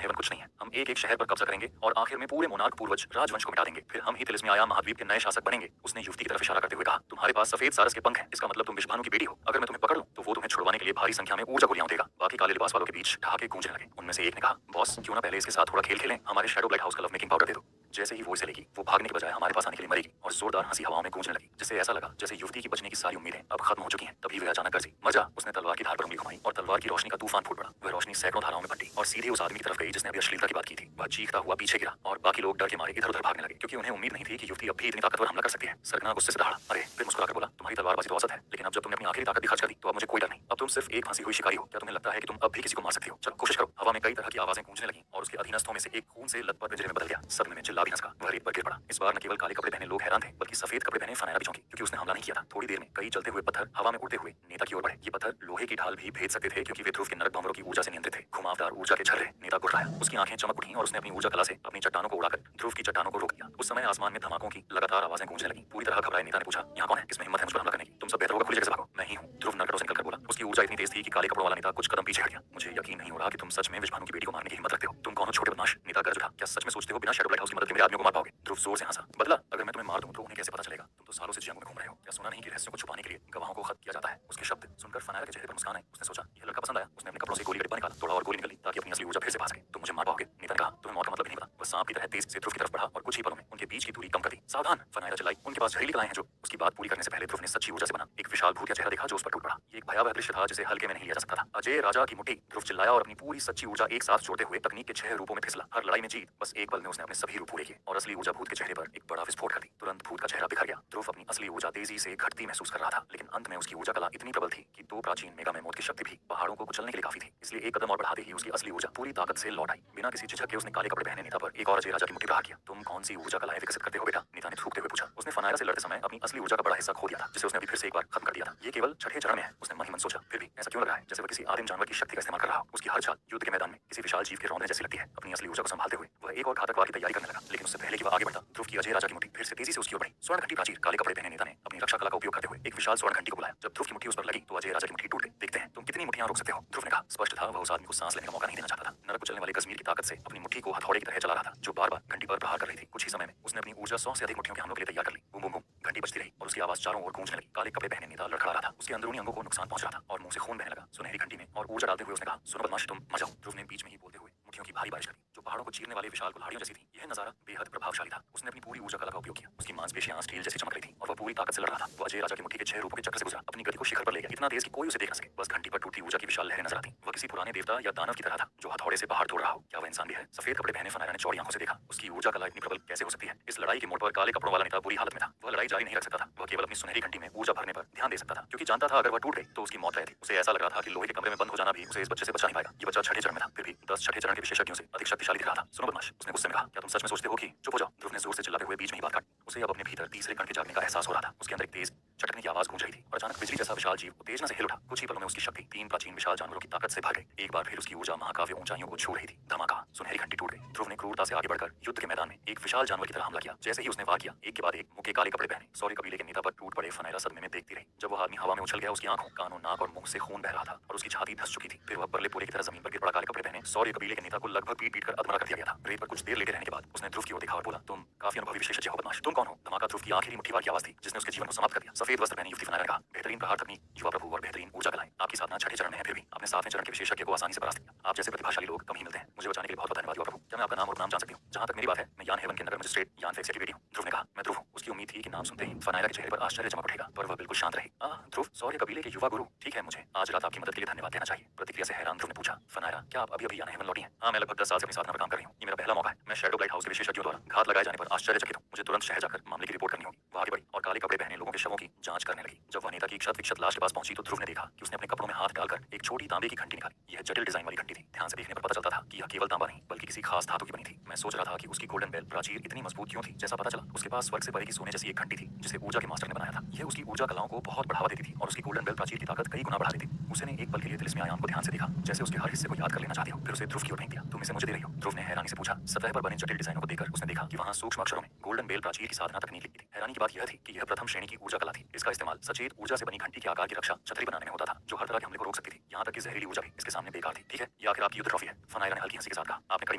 [SPEAKER 2] हेवन कुछ नहीं है। हम एक एक शहर पर कब्जा करेंगे और आखिर में पूरे मोनार्क पूर्वज राजवंश को मिटा देंगे। फिर हम ही तिलिस्मी आयाम महाद्वीप के नए शासक बनेंगे। उसने युवती की तरफ इशारा करते हुए कहा, तुम्हारे पास सफेद सारस के पंख हैं, इसका मतलब तुम विश्वभानु की बेटी हो। अगर मैं तुम्हें पकड़ लूं तो वो तुम्हें छुड़वाने के लिए भारी संख्या में ऊर्जा गोलियां देगा। बाकी काले लिबास वालों के बीच ठहाके गूंजने लगे। उनमें से एक ने कहा, बॉस क्यों ना पहले इसके साथ थोड़ा खेल खेलें? हमारे शैडो ब्लैक हाउस का लव मेकिंग पाउडर दे दो। जैसे ही वो इसे लेगी, वो भागने के बजाय हमारे पास आने के लिए मरेगी और जोरदार हंसी हवाओं में गूंजने लगी, जिससे ऐसा लगा जैसे युवती की बचने की सारी उम्मीदें अब खत्म हो चुकी हैं। तभी वह अचानक गरजी, मर जा। उसने तलवार की धार पर उंगली घुमाई और तलवार की रोशनी का तूफान फूट पड़ा। वह रोशनी सैकड़ों धाराओं में बंटी और सीधे उस आदमी की तरफ गई जिसने अभी अश्लीलता की बात की थी। वह चीखता हुआ पीछे गिरा और बाकी लोग डर के मारे इधर उधर भागने लगे, क्योंकि उन्हें उम्मीद नहीं थी कि युवती अब भी इतनी ताकतवर हमला कर सकती है। सरगना गुस्से से दहाड़ा, अरे! फिर मुस्कुराकर बोला, तुम्हारी तलवारबाजी तो औसत है, लेकिन अब जब तुमने अपनी आखिरी ताकत दिखा कर दी तो अब मुझे कोई डर नहीं। अब तुम सिर्फ एक फंसी हुई शिकारी हो। क्या तुम्हें लगता है कि तुम अब भी किसी को मार सकती हो? चलो कोशिश करो। हवा में कई तरह की आवाजें गूंजने लगी और उसके अधीनस्थों में से एक खून से लथपथ पिंजरे में बदल गया। सदमे में चिल्ला भी न सका, वह रेत पर गिर पड़ा। इस बार न केवल काले कपड़े पहने लोग हैरान थे, बल्कि सफेद कपड़े पहने फनाया भी चौंकी, क्योंकि उसने हमला नहीं किया था। थोड़ी देर में कई जलते हुए पत्थर हवा में उड़ते हुए नेता की ओर बढ़े। ये पत्थर लोहे की ढाल भी भेज सकते थे, क्योंकि वे ध्रुव के नरक भंवरों की ऊर्जा से नियंत्रित थे। घुमावदार ऊर्जा के झर्रे नेता गुर्राया, उसकी आंखें चमक उठी और उसने अपनी ऊर्जा कला से अपनी चट्टानों को उड़ाकर ध्रुव की चट्टानों को रोक दिया। उस समय आसमान में धमाकों की लगातार आवाजें गूंजने लगी। पूरी तरह घबराए नेता ने पूछा, यहाँ कौन है? किसमें हिम्मत है मुझ पर हमला करने की? तुम सब बेहतर होगा खुली जगह से भागो। मैं ही हूँ, ध्रुव नरकटों से निकलकर बोला। उसकी ऊर्जा इतनी तेज थी कि काले कपड़ों वाला नेता कुछ कदम पीछे हट गया। मुझे यकीन नहीं हो रहा कि तुम सच में विश्वभानु की बेटी को मारने की हिम्मत रखते हो। तुम कौन हो छोटे बदमाश? नेता गरज उठा, क्या सच में सोचते हो बिना शैडो ब्लैक हाउस की मदद के मेरे आदमियों को मार पाओगे? ध्रुव जोर से हंसा, बदला? अगर मैं तुम्हें मार दूं तो उन्हें कैसे पता चलेगा? तुम तो सालों से जंगल में घूम रहे हो। क्या सुना नहीं कि रहस्यों को छुपाने के लिए गवाहों को खत्म किया जाता है? उसके शब्द सुनकर फनाया के चेहरे पर मुस्कान आई। उसने सोचा, यह लड़का पसंद आया। उसने अपने कपड़ों से गोली का डिब्बा निकाला, तोड़ा और गोली निकली ताकि अपनी असली ऊर्जा फिर से पा सके। तुम मुझे मार पाओगे? नेता ने कहा, तुम्हें मौत का मतलब भी नहीं पता। वह सांप की तरह तेज से ध्रुव की तरफ बढ़ा और कुछ ही पलों में उनके बीच की दूरी कम कर दी। सावधान! सावधान, फनायरा चिल्लाई। उनके पास जहरीली कलाएं हैं जो। उसकी बात पूरी करने से पहले ध्रुव ने सच्ची ऊर्जा से बना एक विशाल भूतिया चेहरा देखा जो उस पर टूट पड़ा। ये एक भयावह दृश्य था जिसे हल्के में नहीं लिया जा सकता था। अजय राजा की मुट्ठी, ध्रुव चिल्लाया और अपनी पूरी सच्ची ऊर्जा एक साथ जोड़ते हुए तकनीक के 6 रूपों में फिसला। हर लड़ाई में जीत, बस एक पल में उसने अपने सभी रूप पूरे किए और असली ऊर्जा भूत के चेहरे पर एक बड़ा विस्फोट कर दी। तुरंत भूत का चेहरा बिखर गया। ध्रुव अपनी असली ऊर्जा तेजी से घटती महसूस कर रहा था, लेकिन अंत में उसकी ऊर्जा कला इतनी प्रबल थी कि 2 प्राचीन मेगा मेमोथ की शक्ति भी पहाड़ों को कुचलने के लिए काफी थी। इसलिए एक कदम और बढ़ाते ही उसकी असली ऊर्जा पूरी ताकत से लौट आई। बिना किसी झिझक के उसने काले कपड़े पहने नीता पर एक और अजय राजा की मुट्ठी प्रहार किया। तुम कौन सी ऊर्जा कलाएं विकसित करते हो बेटा? नीता ने थूकते हुए पूछा। उसने फनायरा से लड़ते समय अपनी असली ऊर्जा का बड़ा हिस्सा खो दिया था, जिसे उसने अभी फिर से एक बार खत्म कर दिया था। ये केवल छठे चरण में है, उसने मन ही मन सोचा। फिर भी ऐसा क्यों लग रहा है जैसे वह किसी आदिम जानवर की शक्ति का इस्तेमाल कर रहा हो? उसकी हर चाल युद्ध के मैदान में किसी विशाल जीव के रौंदने जैसी लगती है। अपनी असली ऊर्जा को संभालते हुए वह एक और घातक वार की तैयारी करने लगा, लेकिन उससे पहले कि वह आगे बढ़ता, ध्रुव की अजय राजा की मुट्ठी फिर से तेजी से उसकी ओर बढ़ी। स्वर्ण घंटी प्राचीर काले कपड़े पहने नेता ने अपनी रक्षा कला का उपयोग करते हुए एक विशाल स्वर्ण घंटी को बुलाया। जब ध्रुव की मुट्ठी उस पर लगी तो अजय राजा की मुट्ठी टूट गई। देखते हैं तुम कितनी मुट्ठियां रोक सकते हो, ध्रुव ने कहा। स्पष्ट था वह उस आदमी को सांस लेने का मौका नहीं देना चाहता था। नरक कुचलने वाले कश्मीर की ताकत से अपनी मुट्ठी को हथौड़े की तरह चला रहा था, जो बार बार घंटी पर प्रहार कर रही थी। कुछ ही समय में उसने अपनी ऊर्जा 100 से अधिक मुट्ठियों के हमलों के लिए तैयार कर ली। बूम बूम बूम घंटी बजती रही और उसकी आवाज चारों ओर गूंजने लगी। काले कपड़े पहने नेता लड़खड़ा रहा था, उसके अंदरूनी अंगों को नुकसान पहुंच रहा था और मुंह से खून बहने लगा। सुनहरी घंटी में और ऊर्जा डालते हुए उसने कहा, सुनो बदमाश, तुम मर जाओ। ध्रुव ने बीच में ही बोलते हुए मुट्ठियों की भारी बारिश कर दी, जो पहाड़ों को चीरने वाले विशाल कुल्हाड़ियों जैसी थी। यह नजारा बेहद प्रभावशाली था। उसने अपनी पूरी ऊर्जा कला का उपयोग किया। उसकी मांसपेशियां स्टील जैसी चमक रही थी और वह पूरी ताकत से लड़ रहा था। वह अजय राजा की मुट्ठी के 6 रूपों के चक्र से गुजरा, अपनी गति को शिखर पर ले गया, इतना तेज कि कोई उसे देख न सके। बस घंटी पर टूटी ऊर्जा की विशाल लहरें नजर आती। वह किसी पुराने देवता या दानव की तरह था जो हथौड़े से पहाड़ तोड़ रहा हो। क्या वह इंसान भी है? सफेद कपड़े पहने फनायरा ने चौड़ी आंखों से देखा। उसकी ऊर्जा कला इतनी प्रबल कैसे हो सकती है? इस लड़ाई के मोड़ पर काले कपड़ों वाला नेता बुरी हालत में था। वह लड़ाई जारी नहीं रख सकता था। वह केवल अपनी सुनहरी घंटी में ऊर्जा भरने पर ध्यान दे सकता था, क्योंकि जानता था अगर वह टूट गई तो उसकी मौत तय थी। उसे ऐसा लग रहा था कि लोहे के कमरे में बंद हो जाना भी उसे इस बच्चे से बचा नहीं पाएगा। ये बच्चा छठे चरण में था, फिर भी 10 छठे चरण के विशेषज्ञों से अधिक शक्तिशाली दिख रहा था। सुनो बदमाश, उसने गुस्से में कहा, क्या तुम सच में सोचते हो कि? चुप हो जाओ, ध्रुव ने जोर से चिल्लाते हुए बीच में ही बात काटी। उसे अब अपने भीतर तीसरे कण के जागने का एहसास हो रहा था। उसके अंदर एक तेज चटकने की आवाज गूंज रही थी और अचानक बिजली जैसा विशाल जीव उत्तेजना से हिल उठा। कुछ ही पलों में उसकी शक्ति 3 प्राचीन विशाल जानवरों की ताकत से भर गई। एक बार फिर उसकी ऊर्जा महाकाव्य ऊंचाइयों को छू रही थी। धमाका, सुनहरी घंटी टूट गई। ध्रुव ने क्रूरता से आगे बढ़कर युद्ध के मैदान में एक विशाल जानवर की तरह हमला किया। जैसे ही उसने वार किया, एक के बाद एक मुके काले कपड़े पहने सौर्य कबीले के नेता पर टूट पड़े फनायरा सदमे में देखती रही। जब वह आदमी हवा में उछल गया, उसकी आंखों, कानों, नाक और मुंह से खून बह रहा था और उसकी छाती धंस चुकी थी। फिर वह परले पूरे की तरह जमीन पर गिर पड़ा। काले कपड़े पहने सौर्य कबीले के नेता को लगभग पीट पीट कर अधमरा कर दिया गया था। रेत पर कुछ देर लेटे रहने के बाद उसने ध्रुव की ओर देखा और बोला, तुम काफी अनुभवी विशेषज्ञ हो बदमाश, तुम कौन हो? धमाका, ध्रुव की आखिरी मुट्ठी वार की आवाज थी जिसने उसके जीवन को समाप्त कर दिया। सफेद वस्त्र पहनी युवती फनायरा ने कहा, बेहतरीन प्रहार तकनीक, युवा प्रभु और बेहतरीन ऊर्जा कलाएं। आपकी साधना छठे चरण में है, फिर भी आपने 7वें चरण के विशेषज्ञ को आसानी से परास्त किया। आप जैसे प्रतिभाशाली लोग कम ही मिलते हैं। मुझे बचाने के लिए बहुत बहुत धन्यवाद युवा प्रभु। क्या मैं आपका नाम और उपनाम जान सकती हूँ? जहाँ तक मेरी बात है, मैं यान हेवन के नगर मजिस्ट्रेट यान फेक्सिया की बेटी हूँ, ध्रुव ने कहा। मैं ध्रुव हूँ। उसकी उम्मीद थी कि नाम सुनते ही फनायरा के चेहरे पर आश्चर्य चमक उठेगा, पर वह बिल्कुल शांत रही। ध्रुव, सौर्य कबीले के युवा गुरु, ठीक है, मुझे आज रात आपकी मदद के लिए धन्यवाद देना चाहिए। प्रतिक्रिया से हैरान ध्रुव ने पूछा, फनायरा, क्या आप अभी अभी यान हेवन लौटी हैं? हाँ, मैं लगभग 10 साल से अपनी साधना पर काम कर रही हूँ। ये मेरा पहला मौका है। मैं शैडो लाइट हाउस के विशेषज्ञों द्वारा घात लगाए जाने पर आश्चर्यचकित हूँ। मुझे तुरंत शहर जाकर मामले की रिपोर्ट करनी होगी। वह आगे बढ़ी और काले कपड़े पहने लोगों के शवों की जांच करने लगी। जब वह नेता की क्षत विक्षत लाश के पास पहुंची तो ध्रुव ने देखा कि उसने अपने कपड़ों में हाथ डालकर एक छोटी तांबे की घंटी निकाली। यह जटिल डिजाइन वाली घंटी थी। ध्यान से देखने पर पता चलता था कि यह केवल तांबा नहीं बल्कि किसी खास धातु की बनी थी। मैं सोच रहा था कि उसकी गोल्डन बेल प्राचीर इतनी मजबूत क्यों थी। जैसा पता चला, उसके पास स्वर्ग से परे की सोने जैसी एक घंटी थी जिसे ऊर्जा के मास्टर ने बनाया था। यह उसकी ऊर्जा कलाओं को बहुत बढ़ावा देती थी और उसकी गोल्डन बेल प्राचीर की ताकत कई गुना बढ़ा देती। उसने एक पल के लिए तिलिस्मी आयाम को ध्यान से देखा, जैसे उसके हर हिस्से को याद कर लेना चाहती हो। फिर उसे ध्रुव की ओर फेंक दिया। तुम इसे मुझे दे रही हो? ध्रुव ने हैरानी से पूछा। सतह पर बने जटिल डिजाइनों को देखकर उसने देखा कि वहां सूक्ष्म अक्षरों में गोल्डन बेल प्राचीर की साधना तकनीक लिखी थी। हैरानी की बात यह थी कि यह प्रथम श्रेणी की ऊर्जा कला थी। इसका इस्तेमाल सचेत ऊर्जा से बनी घंटी के आकार की रक्षा छतरी बनाने में होता था, जो हर तरह के हमले को रोक सकती थी। यहाँ तक कि जहरीली ऊर्जा भी इसके सामने बेकार थी। ठीक है, ये आखिर आपकी युद्ध ट्रॉफी है, फनायरा ने हल्की हंसी के साथ कहा। आपने कड़ी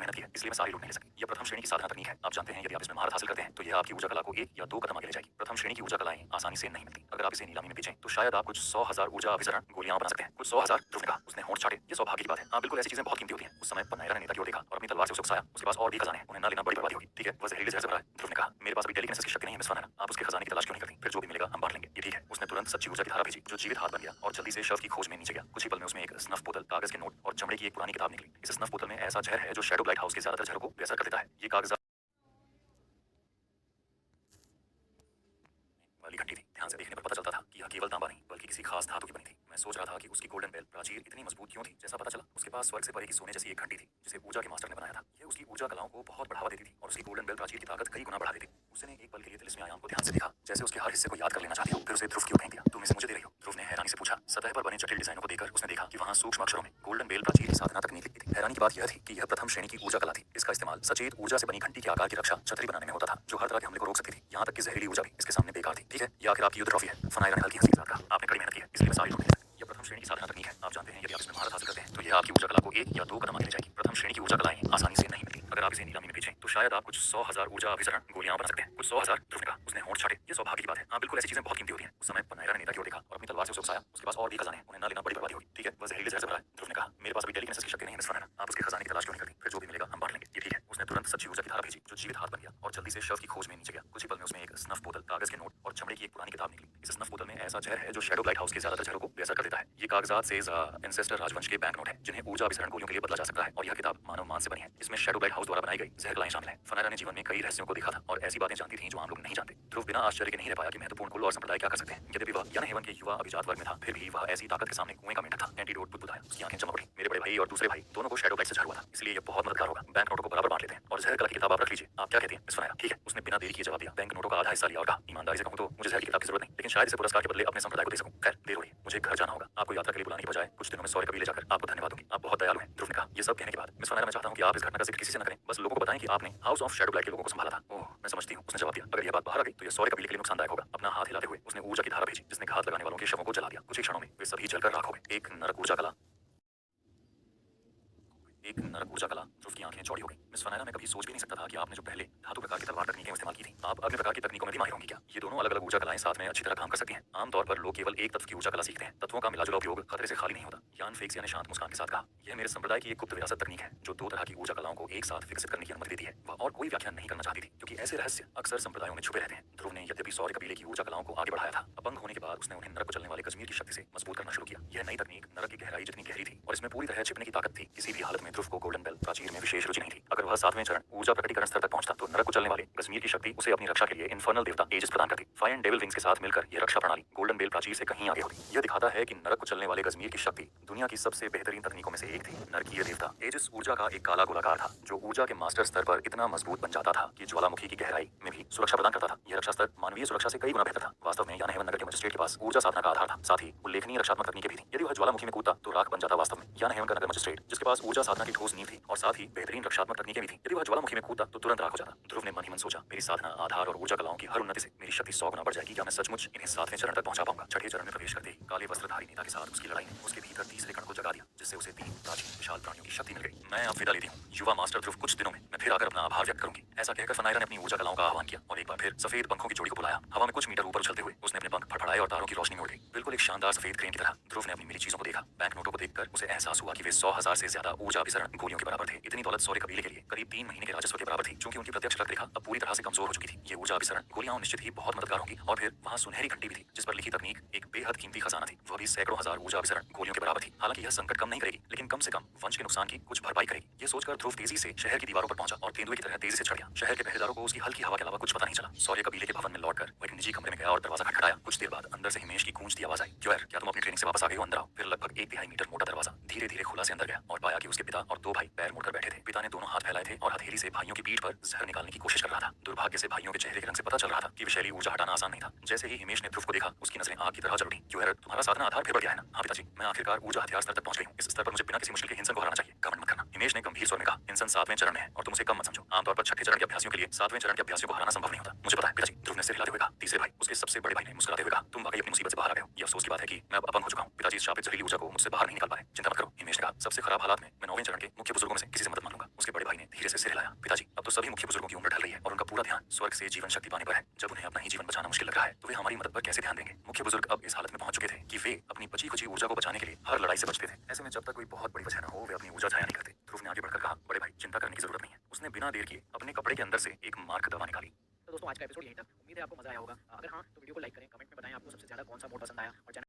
[SPEAKER 2] मेहनत की है, इसलिए मैं सारी लूट नहीं ले सकी। यह प्रथम श्रेणी की साधना तकनीक है। आप जानते हैं, यदि आप इसमें महारत हासिल करते हैं तो यह आपकी ऊर्जा कला को 1 या 2 कदम आगे ले जाएगी। प्रथम श्रेणी की ऊर्जा कलाएं आसानी से नहीं मिलती। अगर आप इसे नीलामी में बेचें तो शायद आप कुछ 100,000 ऊर्जा अभिसरण गोलियां बना सकते हैं। कुछ 100,000? ध्रुव ने कहा। उसने होंठ छाटे। ये सौभाग्य की बात है। हाँ बिल्कुल, ऐसी चीजें बहुत कीमती होती हैं। उस समय फनायरा ने नेता की ओर देखा और अपनी तलवार से उसे उकसाया। उसके पास और भी खजाने हैं, उन्हें ना लेना बड़ी बर्बादी होगी। ठीक है, वह जहरीले जहर से भरा है, ध्रुव ने कहा। मेरे पास भी टेलीकिनेसिस की शक्ति नहीं है मिस फनायरा। आप उसके खजाने की तलाश क्यों नहीं करती? फिर जो भी मिलेगा हम बांट लेंगे। ये ठीक है। उसने तुरंत सच्ची ऊर्जा की धारा भेजी, जो जीवित हाथ बन गया और जल्दी से शव की खोज में नीचे गया। कुछ ही पल में उसमें एक स्नफ बोतल, कागज के नोट और चमड़े की एक पुरानी किताब निकली। इस स्नफ बोतल में ऐसा जहर है जो शैडो लाइट हाउस के ज्यादातर जहरों को बेअसर कर देता है। ये कागज वाली घंटी थी। ध्यान से देखने पर पता चलता था कि यह केवल तांबा नहीं बल्कि किसी खास धातु की बनी थी। मैं सोच रहा था कि उसकी गोल्डन बेल प्राचीर इतनी मजबूत क्यों थी। जैसा पता चला, उसके पास स्वर्ग से परे की सोने जैसी एक घंटी थी जिसे ऊर्जा के मास्टर ने बनाया था। यह उसकी ऊर्जा कलाओं को बहुत बढ़ावा देती थी और उसकी गोल्डन बेल प्राचीर की ताकत कई गुना बढ़ा देती। उसने एक पल के लिए तिलिस्मी आयाम को ध्यान से देखा, जैसे उसके हर हिस्से को याद कर लेना चाहती हो। फिर उसे ध्रुव की ओर फेंक दिया। तुम इसे मुझे दे रही हो? ध्रुव ने हैरानी से पूछा। सतह पर बने जटिल डिजाइनों को देखकर उसने देखा कि वहां सूक्ष्म अक्षरों में गोल्डन बेल प्राचीर की साधना तकनीक लिखी थी। हैरानी की बात यह थी कि यह प्रथम श्रेणी की ऊर्जा कला थी। इसका इस्तेमाल सचेत ऊर्जा से बनी घंटी के आकार की रक्षा छतरी बनाने में होता था, जो हर तरह के हमले को रोक सकती थी। यहाँ तक कि जहरीली ऊर्जा भी इसके सामने बेकार थी। ठीक है, ये आखिर आपकी युद्ध ट्रॉफी है, फनायरा ने हल्की हंसी के साथ कहा। आपने कड़ी मेहनत की है, इसलिए मैं सारी लूट नहीं ले सकी। यह प्रथम श्रेणी की साधना तकनीक है। आप जानते हैं, यदि आप इसमें महारत हासिल करते हैं तो यह आपकी ऊर्जा कला को 1 या 2 कदम आगे ले जाएगी। प्रथम श्रेणी की ऊर्जा कलाएं आसानी से नहीं मिलती। अगर आप इसे नीलामी में बेचें तो शायद आप कुछ 100,000 ऊर्जा अभिसरण गोलियां बना सकते हैं। कुछ 100,000? ध्रुव ने कहा। उसने होंठ छाटे। ये सौभाग्य की बात है। हाँ बिल्कुल, ऐसी चीजें बहुत कीमती होती हैं। उस समय फनायरा ने नेता की ओर देखा और अपनी तलवार से उसे उकसाया। उसके पास और भी खजाने हैं, उन्हें ना लेना बड़ी बर्बादी होगी। ठीक है, वह जहरीले जहर से भरा है, ध्रुव ने कहा। मेरे पास भी टेलीकिनेसिस की शक्ति नहीं है मिस फनायरा। आप उसके खजाने की तलाश क्यों नहीं करती? फिर जो भी मिलेगा हम बांट लेंगे। ये ठीक है। उसने तुरंत सच्ची ऊर्जा की धारा भेजी जो जीवित हाथ बन गया और जल्दी से शव की खोज में नीचे गया। कुछ ही पल में उसमें एक स्नफ बोतल, कागज के नोट और चमड़े की एक पुरानी किताब निकली। इस स्नफ बोतल में ऐसा जहर है जो शैडो लाइट हाउस के ज्यादातर जहरों को बेअसर कर देता है। ये कागजात से एंसेस्टर राजवंश के बैंक नोट है जिन्हें ऊर्जा अभिसरण गोलियों के लिए बदला जा सकता है और यह किताब मानव मान से बनी है। इसमें शैडो लाइट हाउस द्वारा बनाई गई जहर कलाएं शामिल है। फनायरा ने जीवन में कई रहस्यों को देखा था और ऐसी बातें जानती थी जो आम लोग नहीं जानते। ध्रुव बिना आश्चर्य के नहीं रह पाया कि महत्वपूर्ण कुल और संप्रदाय क्या कर सकते हैं। यद्यपि वह यन हेवन के युवा अभिजात वर्ग में था, फिर भी वह ऐसी ताकत के सामने कुएं का मेंढक था। एंटीडोट बुदबुदाया, उसकी आंखें चमक उठी। मेरे बड़े भाई और दूसरे भाई दोनों को शैडो लाइट से जहर हुआ था, इसलिए यह बहुत मददगार होगा। बैंक नोटों को बराबर बांट लेते हैं और जहर कला की किताब आप रख लीजिए। आप क्या कहती हैं मिस फनायरा? ठीक है, उसने बिना देरी किए जवाब दिया। बैंक नोटों का आधा हिस्सा लिया और कहा, ईमानदारी से कहूं तो मुझे जहर की किताब की जरूरत नहीं, लेकिन शायद इसे पुरस्कार के बदले अपने संप्रदाय को दे सकूं। खैर देर हो रही है, मुझे घर जाना होगा। आपको यात्रा के लिए बुलाने के बजाय कुछ दिनों में सौर्य कबीले जाकर आपको धन्यवाद दूंगी। आप बहुत दयालु हैं। ध्रुव ने कहा। ये सब कहने के बाद मिस फनायरा, मैं चाहता हूं कि आप इस घटना का जिक्र किसी से न करें। बस लोगों को बताएं कि आपने हाउस ऑफ शैडो लाइट के लोगों को संभाला था। ओह, मैं समझती हूं, उसने जवाब दिया। अगर यह बात बाहर आ गई तो यह सौर्य कबीले के लिए नुकसानदायक होगा। अपना हाथ हिलाते हुए उसने ऊर्जा की धारा भेजी जिसने घात लगाने वालों के शवों को जला दिया। कुछ ही क्षणों में वे सभी जलकर राख हो गए। एक नरक ऊर्जा कला। ध्रुव की आंखें चौड़ी हो गई। मिस फनायरा, मैं कभी सोच भी नहीं सकता था कि आपने जो पहले धातु प्रकार की तलवार तकनीकें इस्तेमाल की थी, आप अग्नि प्रकार की तकनीकों में भी माहिर होंगी क्या? ये दोनों अलग अलग ऊर्जा कलाएं साथ में अच्छी तरह काम कर सकती हैं। आमतौर पर लोग केवल एक तत्व की ऊर्जा कला सीखते हैं। तत्वों का मिलाजुला उपयोग खतरे से खाली नहीं होता। यान फेक्सिया ने शांत मुस्कान के साथ कहा, यह मेरे संप्रदाय की एक गुप्त विरासत तकनीक है जो दो तरह की ऊर्जा कलाओं को एक साथ विकसित करने की अनुमति देती है। वह और कोई व्याख्यान नहीं करना चाहती थी क्योंकि ऐसे रहस्य अक्सर संप्रदायों में छुपे रहते हैं। ध्रुव ने यद्यपि सौर्य कबीले की ऊर्जा कलाओं को आगे बढ़ाया था, अपंग होने के बाद उसने उन्हें नरक को चलने वाले कश्मीर की शक्ति से मजबूत करना शुरू किया। यह नई तकनीक नरक की गहराई जितनी गहरी थी और इसमें पूरी तरह छिपने की ताकत थी, किसी भी हालत में ध्रुव को गोल्डन बेल प्राचीर में विशेष रुचि नहीं थी। अगर वह 7वें चरण ऊर्जा प्रकटीकरण स्तर तक पहुंचता तो नरक को चलने वाले कश्मीर की शक्ति उसे अपनी रक्षा के लिए इन्फर्नल देवता एजिस प्रदान करती। फायर एंड डेविल विंग्स के साथ मिलकर यह रक्षा प्रणाली गोल्डन बेल प्राचीर से कहीं आगे होती। यह दिखाता है कि नरक को चलने वाले कश्मीर की शक्ति दुनिया की सबसे बेहतरीन तकनीकों में से एक थी। नरकीय देवता एजिस ऊर्जा का एक काला गोलाकार था जो ऊर्जा के मास्टर स्तर पर इतना मजबूत बन जाता था कि ज्वालामुखी की गहराई में भी सुरक्षा प्रदान करता था। यह रक्षा स्तर मानवीय सुरक्षा से कई गुना बेहतर था। वास्तव में यान हेवन नगर के मजिस्ट्रेट के पास ऊर्जा साधना का आधार था, साथ ही उल्लेखनीय रक्षात्मक तकनीकें भी थी। यदि वह ज्वालामुखी में कूदता तो राख बन जाता। वास्तव में यान हेवन का नगर मजिस्ट्रेट जिसके पास ऊर्जा साधना की ठोस नींव थी और साथ ही बेहतरीन रक्षात्मक तकनीकें भी थी, यदि वह ज्वालामुखी में कूदता तो तुरंत राख हो जाता। ध्रुव ने मन ही मन सोचा, मेरी साधना, आधार और ऊर्जा कलाओं की हर उन्नति से मेरी शक्ति 100 गुना बढ़ जाएगी। क्या मैं सचमुच इन्हें 7वें चरण तक पहुंचा पाऊंगा? 6ठे चरण में प्रवेश करते ही काले वस्त्रधारी नेता के साथ उसकी लड़ाई ने उसके भीतर तीसरे कण को जगा दिया जिससे उसे 3 प्राचीन विशाल प्राणियों की शक्ति मिल गई। मैं अब विदा लेती हूँ युवा मास्टर ध्रुव, कुछ दिनों में मैं फिर आकर अपना आभार व्यक्त करूंगी। ऐसा कहकर फनायरा ने अपनी ऊर्जा कलाओं का आह्वान किया और एक बार फिर सफेद पंखों की जोड़ी को बुलाया। हवा में कुछ मीटर ऊपर उछलते हुए उसने अपने पंख फड़फड़ाए और तारों की रोशनी में उड़ गई, बिल्कुल एक शानदार सफेद क्रेन की तरह। ध्रुव ने अपनी मिली चीजों को देखा। बैंक नोटों को देखकर उसे एहसास हुआ कि वे 100,000 से ज्यादा ऊर्जा अभिसरण गोलियों के बराबर थे। इतनी दौलत सौर्य कबीले के लिए करीब 3 महीने के राजस्व के बराबर थी, क्योंकि उनकी प्रत्यक्ष रक्त रेखा अब पूरी तरह से कमजोर हो चुकी थी। ये ऊर्जा अभिसरण गोलियां निश्चित ही बहुत मददगार होंगी। और फिर वहां सुनहरी घंटी भी थी जिस पर लिखी तकनीक एक बेहद कीमती खजाना थी, वह भी सैकड़ों हजार ऊर्जा अभिसरण गोलियों के बराबर थी। हालांकि यह संकट कम नहीं करेगी, लेकिन कम से कम वंश के नुकसान की कुछ भरपाई करेगी। ये सोचकर ध्रुव तेजी से शहर की दीवारों पर पहुंचा और तेंदुए की तरह तेजी से चढ़ गया। शहर के पहरेदारों को उसकी हल्की हवा के अलावा कुछ पता नहीं चला। सौर्य कबीले के भवन में लौटकर वह एक निजी कमरे में गया और दरवाजा खटखटाया। कुछ देर बाद अंदर से हिमेश की गूंजती आवाज आई, क्यों यार, क्या तुम अपनी ट्रेनिंग से वापस आ गए हो? अंदर आओ। फिर लगभग 1 तिहाई मीटर मोटा दरवाजा धीरे धीरे खुला से अंदर गया और पाया कि उसके पिता और 2 भाई पैर मुड़कर बैठे थे। पिता ने दोनों हाथ फैलाए थे और हथेली से भाइयों की पीठ पर जहर निकालने की कोशिश कर रहा था। दुर्भाग्य से भाइयों के चेहरे के रंग से पता चल रहा था कि विषैली ऊर्जा हटाना आसान नहीं था। जैसे ही हिमेश ने ध्रुव को देखा उसकी नजरें आग की तरह जल उठी। क्यों यार, तुम्हारा साधना आधार फिर बढ़ गया है ना? हाँ पिताजी, मैं आखिरकार ऊर्जा हथियार स्तर तक पहुंच गई हूँ। इस स्तर पर मुझे बिना किसी मुश्किल के हिंसन को हराना चाहिए। घमंड मत करना, हिमेश ने गंभीर स्वर में कहा। हिंसन 7वें चरण में है और तुम उसे कम मत समझो। आमतौर पर 6ठे चरण के अभ्यासियों के लिए 7वें चरण के अभ्यासियों को हराना संभव नहीं होता। मुझे पता है पिताजी, ध्रुव ने सिर हिलाते हुए कहा। तीसरे भाई, उसके सबसे बड़े भाई ने मुस्कुराते हुए कहा, तुम वाकई अपनी मुसीबत से बाहर आ गए हो। ये अफसोस की बात है कि मैं अब अपंग हो चुका हूँ। पिताजी, इस शापित जहरीली ऊर्जा को मुझसे बाहर नहीं निकाल पा रहे। चिंता मत करो, हिमेश ने कहा। सबसे खराब हालात में मैं 9वें चरण के मुख्य बुजुर्गों में से किसी से मदद मांगूंगा। उसके बड़े भाई ने धीरे से सिर हिलाया। पिताजी, अब तो सभी मुख्य बुजुर्गों की उम्र ढल रही है और उनका पूरा ध्यान स्वर्ग से जीवन शक्ति पाने पर है। जब उन्हें अपना ही जीवन बचाना मुश्किल लग रहा है तो वे हमारी मदद पर कैसे ध्यान देंगे? मुख्य बुजुर्ग अब इस हालत में पहुंच चुके थे कि वे अपनी बची खुची ऊर्जा को बचाने के लिए हर लड़ाई से बचते थे। ऐसे में जब तक कोई बहुत बड़ी वजह न हो वे अपनी ऊर्जा छाया नहीं करते। ध्रुव ने आगे बढ़कर कहा, बड़े भाई, चिंता करने की जरूरत नहीं है। उसने बिना देर किए अपने कपड़े के अंदर से एक मार्क दवा निकाली।
[SPEAKER 1] तो दोस्तों आज का एपिसोड यहीं तक। उम्मीद है आपको मजा आया होगा। अगर हाँ तो वीडियो को लाइक करें, कमेंट में बताएं आपको सबसे ज्यादा कौन सा मोड पसंद आया और चैनल